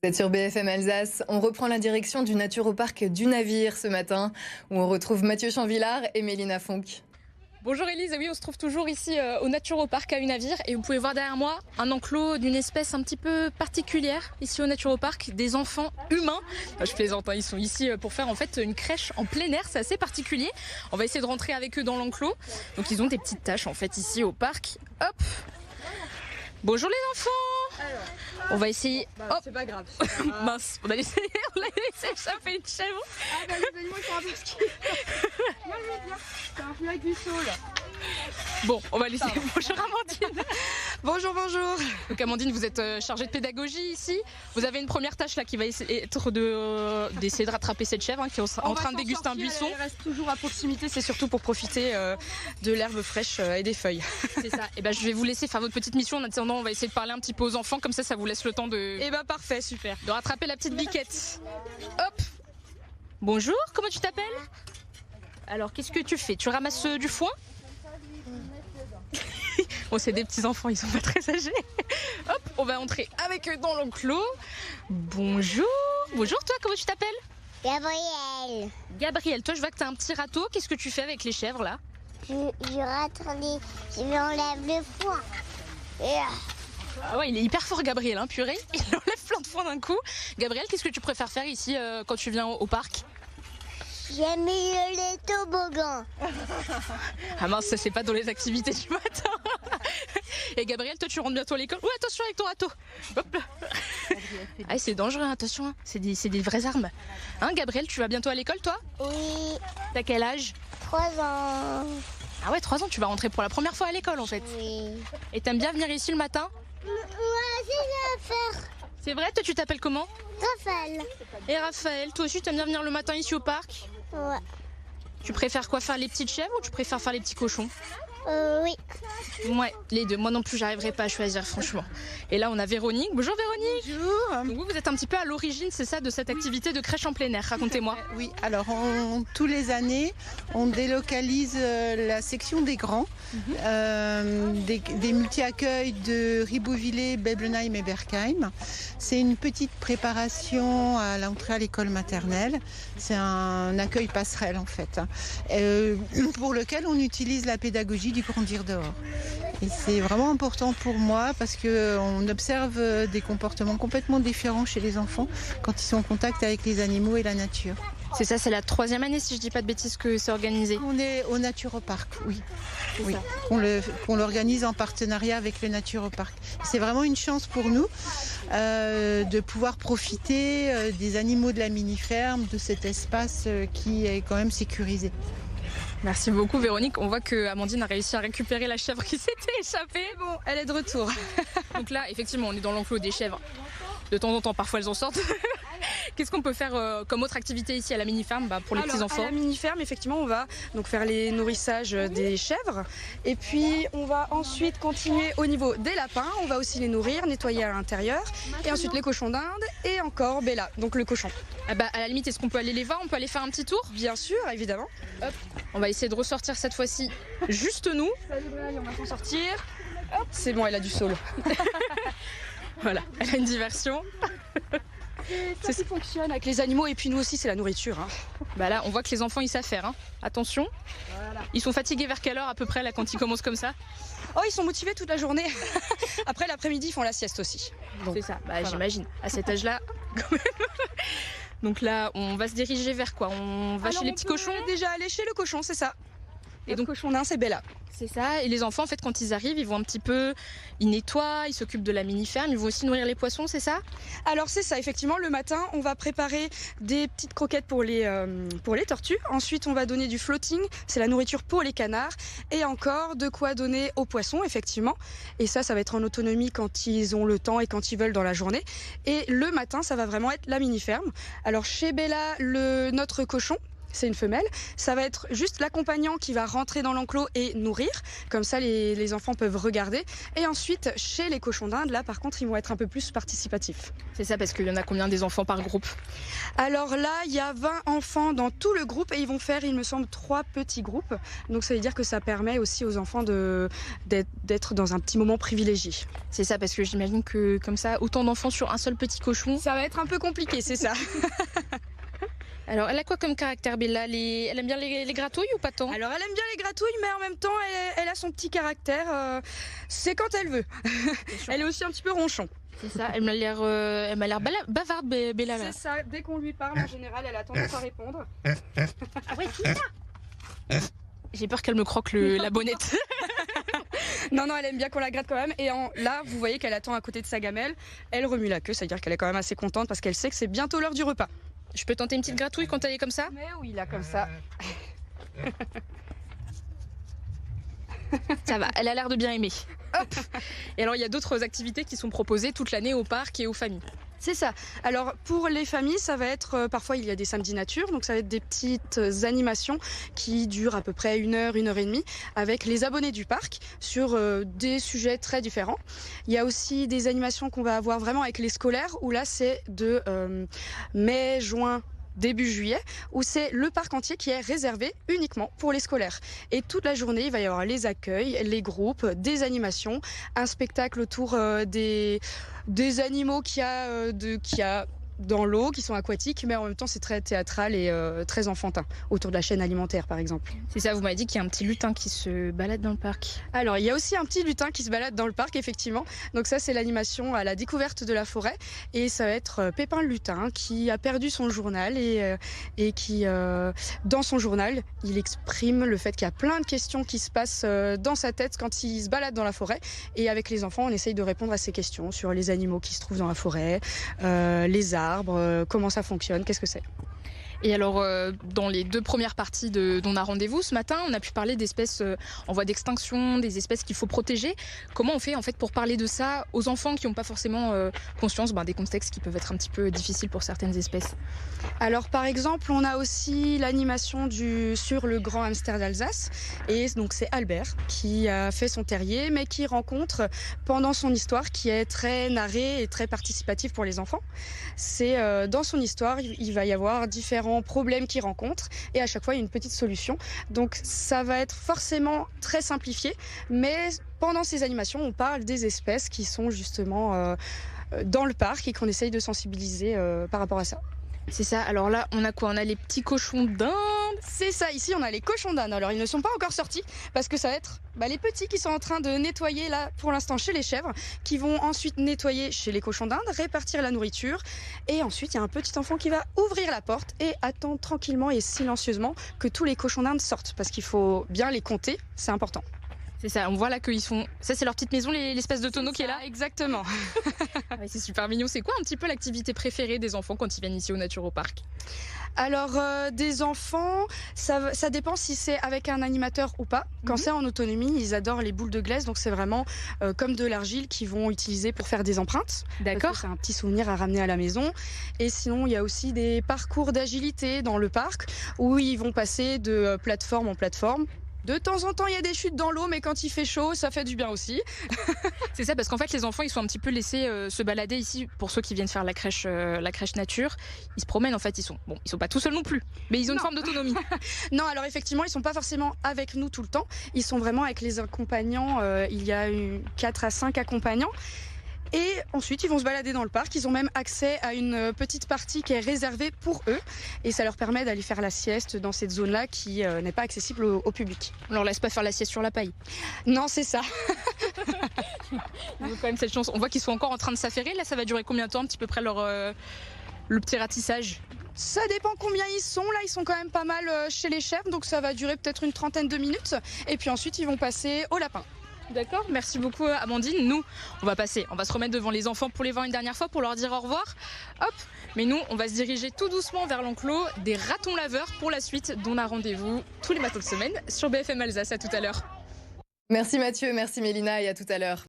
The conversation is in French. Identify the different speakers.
Speaker 1: Vous êtes sur BFM Alsace. On reprend la direction du naturoparc du Navire ce matin, où on retrouve Mathieu Chanvillard et Mélina Fonck.
Speaker 2: Bonjour Élise, oui on se trouve toujours ici au naturoparc à Unavir et vous pouvez voir derrière moi un enclos d'une espèce un petit peu particulière ici au naturoparc, des enfants humains. Je plaisante, hein, ils sont ici pour faire en fait une crèche en plein air, c'est assez particulier. On va essayer de rentrer avec eux dans l'enclos. Donc ils ont des petites tâches en fait ici au parc. Hop. Bonjour les enfants. On va essayer. Hop.
Speaker 3: C'est pas grave.
Speaker 2: Mince, on a laissé échapper une chèvre.
Speaker 3: Ah bah les animaux sont un peu ski. Moi je veux bien. C'est un peu avec du saule.
Speaker 2: Bon, on va laisser. Bonjour Amandine.
Speaker 3: Bonjour, bonjour.
Speaker 2: Donc Amandine, vous êtes chargée de pédagogie ici. Vous avez une première tâche là qui va être d'essayer de rattraper cette chèvre qui est en train de déguster un buisson.
Speaker 3: Elle reste toujours à proximité, c'est surtout pour profiter de l'herbe fraîche et des feuilles.
Speaker 2: C'est ça. Et ben je vais vous laisser faire votre petite mission. En attendant, on va essayer de parler un petit peu aux enfants, comme ça vous laisse le temps de.
Speaker 3: Et bah parfait, super.
Speaker 2: De rattraper la petite biquette. Hop. Bonjour, comment tu t'appelles? Alors qu'est-ce que tu fais? Tu ramasses du foin? Bon, c'est des petits enfants, ils sont pas très âgés. Hop, on va entrer avec eux dans l'enclos. Bonjour. Bonjour, toi, comment tu t'appelles?
Speaker 4: Gabriel,
Speaker 2: Gabriel, toi, je vois que tu as un petit râteau. Qu'est-ce que tu fais avec les chèvres là?
Speaker 4: je enlève le foin.
Speaker 2: Ah ouais, il est hyper fort, Gabriel, hein, purée. Il enlève plein de foin d'un coup. Gabriel, qu'est-ce que tu préfères faire ici quand tu viens au parc?
Speaker 4: J'aime les toboggans.
Speaker 2: Ah mince, ça c'est pas dans les activités du matin. Et Gabriel, toi tu rentres bientôt à l'école. Ouais, attention avec ton râteau. Hop là. Ah, c'est dangereux, attention, hein. C'est des vraies armes. Hein, Gabriel, tu vas bientôt à l'école toi?
Speaker 4: Oui,
Speaker 2: T'as quel âge?
Speaker 4: 3 ans.
Speaker 2: Ah ouais, 3 ans, tu vas rentrer pour la première fois à l'école en fait.
Speaker 4: Oui.
Speaker 2: Et t'aimes bien venir ici le matin?
Speaker 4: Moi, c'est l'affaire.
Speaker 2: C'est vrai, toi tu t'appelles comment?
Speaker 4: Raphaël.
Speaker 2: Et Raphaël, toi aussi t'aimes bien venir le matin ici au parc?
Speaker 4: Ouais.
Speaker 2: Tu préfères quoi, faire les petites chèvres ou tu préfères faire les petits cochons?
Speaker 4: Oui.
Speaker 2: Ouais, les deux. Moi non plus, j'arriverai pas à choisir, franchement. Et là, on a Véronique. Bonjour Véronique.
Speaker 5: Bonjour.
Speaker 2: Donc vous êtes un petit peu à l'origine, c'est ça, de cette activité de crèche en plein air. Racontez-moi.
Speaker 5: Oui, alors tous les années, on délocalise la section des grands, des multi-accueils de Ribeauvillé, Beblenheim et Berkheim. C'est une petite préparation à l'entrée à l'école maternelle. C'est un accueil passerelle en fait, pour lequel on utilise la pédagogie du grandir dehors. Et c'est vraiment important pour moi parce qu'on observe des comportements complètement différents chez les enfants quand ils sont en contact avec les animaux et la nature.
Speaker 2: C'est ça, c'est la 3e année, si je dis pas de bêtises, que c'est organisé.
Speaker 5: On est au naturoparc, oui. On l'organise en partenariat avec le naturoparc. C'est vraiment une chance pour nous de pouvoir profiter des animaux de la mini-ferme, de cet espace qui est quand même sécurisé.
Speaker 2: Merci beaucoup Véronique. On voit que Amandine a réussi à récupérer la chèvre qui s'était échappée.
Speaker 3: Bon, elle est de retour.
Speaker 2: Donc là, effectivement, on est dans l'enclos des chèvres. De temps en temps, parfois elles en sortent. Qu'est-ce qu'on peut faire comme autre activité ici à la mini-ferme pour les petits-enfants?
Speaker 3: À la mini-ferme, effectivement, on va donc faire les nourrissages des chèvres. Et puis, on va ensuite continuer au niveau des lapins. On va aussi les nourrir, nettoyer à l'intérieur. Et ensuite, les cochons d'Inde. Et encore Bella, donc le cochon.
Speaker 2: Ah bah, à la limite, est-ce qu'on peut aller les voir? On peut aller faire un petit tour?
Speaker 3: Bien sûr, évidemment.
Speaker 2: Hop. On va essayer de ressortir cette fois-ci juste nous.
Speaker 3: Salut Bella, on va s'en sortir. Hop. C'est bon, elle a du saule.
Speaker 2: Voilà, elle a une diversion.
Speaker 3: C'est ça qui fonctionne avec les animaux et puis nous aussi c'est la nourriture. Hein.
Speaker 2: Bah là on voit que les enfants ils savent faire. Hein. Attention. Voilà. Ils sont fatigués vers quelle heure à peu près là quand ils commencent comme ça?
Speaker 3: Oh ils sont motivés toute la journée. Après l'après-midi ils font la sieste aussi.
Speaker 2: C'est ça, bah, voilà. J'imagine. À cet âge-là quand même. Donc là on va se diriger vers quoi? On va chez les petits cochons?
Speaker 3: Déjà aller chez le cochon, c'est ça.
Speaker 2: Et donc
Speaker 3: cochon d'un, c'est Bella.
Speaker 2: C'est ça, et les enfants en fait quand ils arrivent, ils vont un petit peu, ils nettoient, ils s'occupent de la mini-ferme, ils vont aussi nourrir les poissons, c'est ça?
Speaker 3: Alors c'est ça, effectivement, le matin on va préparer des petites croquettes pour les tortues. Ensuite on va donner du floating, c'est la nourriture pour les canards. Et encore de quoi donner aux poissons, effectivement. Et ça va être en autonomie quand ils ont le temps et quand ils veulent dans la journée. Et le matin ça va vraiment être la mini-ferme. Alors chez Bella, notre cochon, c'est une femelle. Ça va être juste l'accompagnant qui va rentrer dans l'enclos et nourrir. Comme ça, les enfants peuvent regarder. Et ensuite, chez les cochons d'Inde, là, par contre, ils vont être un peu plus participatifs.
Speaker 2: C'est ça, parce qu'il y en a combien des enfants par groupe?
Speaker 3: Alors là, il y a 20 enfants dans tout le groupe et ils vont faire, il me semble, 3 petits groupes. Donc ça veut dire que ça permet aussi aux enfants d'être dans un petit moment privilégié.
Speaker 2: C'est ça, parce que j'imagine que comme ça, autant d'enfants sur un seul petit cochon.
Speaker 3: Ça va être un peu compliqué, c'est ça.
Speaker 2: Alors, elle a quoi comme caractère, Bella? Elle aime bien les gratouilles ou pas tant?
Speaker 3: Alors elle aime bien les gratouilles, mais en même temps, elle a son petit caractère. C'est quand elle veut. Elle est aussi un petit peu ronchon.
Speaker 2: C'est ça, elle m'a l'air bavarde, Bella. Là.
Speaker 3: C'est ça, dès qu'on lui parle, en général, elle a tendance à répondre.
Speaker 2: J'ai peur qu'elle me croque la bonnette.
Speaker 3: Non, elle aime bien qu'on la gratte quand même. Et là, vous voyez qu'elle attend à côté de sa gamelle. Elle remue la queue, c'est-à-dire qu'elle est quand même assez contente parce qu'elle sait que c'est bientôt l'heure du repas.
Speaker 2: Je peux tenter une petite gratouille quand elle est comme ça?
Speaker 3: Mais oui, là, comme ça.
Speaker 2: Ça va, elle a l'air de bien aimer. Hop. Et alors, il y a d'autres activités qui sont proposées toute l'année au parc et aux familles.
Speaker 3: C'est ça. Alors pour les familles, ça va être parfois il y a des samedis nature, donc ça va être des petites animations qui durent à peu près 1 heure, 1 heure et demie avec les abonnés du parc sur des sujets très différents. Il y a aussi des animations qu'on va avoir vraiment avec les scolaires où là c'est de mai, juin, début juillet, où c'est le parc entier qui est réservé uniquement pour les scolaires. Et toute la journée, il va y avoir les accueils, les groupes, des animations, un spectacle autour des animaux qu'il y a dans l'eau, qui sont aquatiques, mais en même temps c'est très théâtral et très enfantin, autour de la chaîne alimentaire par exemple.
Speaker 2: C'est ça, vous m'avez dit qu'il y a un petit lutin qui se balade dans le parc.
Speaker 3: Alors il y a aussi un petit lutin qui se balade dans le parc effectivement, donc ça c'est l'animation à la découverte de la forêt et ça va être Pépin le lutin qui a perdu son journal et qui dans son journal il exprime le fait qu'il y a plein de questions qui se passent dans sa tête quand il se balade dans la forêt et avec les enfants on essaye de répondre à ces questions sur les animaux qui se trouvent dans la forêt, les arbres, comment ça fonctionne, qu'est-ce que c'est.
Speaker 2: Et alors, dans les 2 premières parties d'On a rendez-vous ce matin, on a pu parler d'espèces en voie d'extinction, des espèces qu'il faut protéger. Comment on fait en fait pour parler de ça aux enfants qui n'ont pas forcément conscience des contextes qui peuvent être un petit peu difficiles pour certaines espèces?
Speaker 3: Alors par exemple, on a aussi l'animation sur le grand hamster d'Alsace et donc c'est Albert qui a fait son terrier mais qui rencontre pendant son histoire qui est très narrée et très participative pour les enfants. C'est dans son histoire, il va y avoir différents problèmes qu'il rencontre et à chaque fois il y a une petite solution. Donc ça va être forcément très simplifié, mais pendant ces animations, on parle des espèces qui sont justement dans le parc et qu'on essaye de sensibiliser par rapport à ça.
Speaker 2: C'est ça, alors là on a quoi? On a les petits cochons d'Inde.
Speaker 3: C'est ça, ici on a les cochons d'Inde. Alors ils ne sont pas encore sortis parce que ça va être les petits qui sont en train de nettoyer là pour l'instant chez les chèvres, qui vont ensuite nettoyer chez les cochons d'Inde, répartir la nourriture et ensuite il y a un petit enfant qui va ouvrir la porte et attendre tranquillement et silencieusement que tous les cochons d'Inde sortent parce qu'il faut bien les compter, c'est important.
Speaker 2: C'est ça, on voit là qu'ils sont... Ça c'est leur petite maison, l'espèce de tonneau qui est là?
Speaker 3: Exactement.
Speaker 2: C'est super mignon. C'est quoi un petit peu l'activité préférée des enfants quand ils viennent ici au Naturopark?
Speaker 3: Alors des enfants, ça dépend si c'est avec un animateur ou pas. Quand c'est en autonomie, ils adorent les boules de glaise, donc c'est vraiment comme de l'argile qu'ils vont utiliser pour faire des empreintes.
Speaker 2: D'accord.
Speaker 3: C'est un petit souvenir à ramener à la maison. Et sinon, il y a aussi des parcours d'agilité dans le parc où ils vont passer de plateforme en plateforme. De temps en temps, il y a des chutes dans l'eau, mais quand il fait chaud, ça fait du bien aussi.
Speaker 2: C'est ça, parce qu'en fait, les enfants, ils sont un petit peu laissés se balader ici. Pour ceux qui viennent faire la crèche nature, ils se promènent. En fait, ils sont pas tout seuls non plus, mais ils ont une forme d'autonomie.
Speaker 3: Non, alors effectivement, ils sont pas forcément avec nous tout le temps. Ils sont vraiment avec les accompagnants. Il y a 4 à 5 accompagnants. Et ensuite, ils vont se balader dans le parc. Ils ont même accès à une petite partie qui est réservée pour eux. Et ça leur permet d'aller faire la sieste dans cette zone-là qui n'est pas accessible au public.
Speaker 2: On leur laisse pas faire la sieste sur la paille?
Speaker 3: Non, c'est ça.
Speaker 2: Ils ont quand même cette chance. On voit qu'ils sont encore en train de s'affairer. Là, ça va durer combien de temps, un petit peu près le petit ratissage?
Speaker 3: Ça dépend combien ils sont. Là, ils sont quand même pas mal chez les chèvres. Donc ça va durer peut-être une 30aine de minutes. Et puis ensuite, ils vont passer au lapin.
Speaker 2: D'accord, merci beaucoup Amandine. Nous, on va se remettre devant les enfants pour les voir une dernière fois pour leur dire au revoir. Hop, mais nous, on va se diriger tout doucement vers l'enclos des ratons laveurs pour la suite d'On a rendez-vous tous les matins de semaine sur BFM Alsace. À tout à l'heure.
Speaker 1: Merci Mathieu, merci Mélina et à tout à l'heure.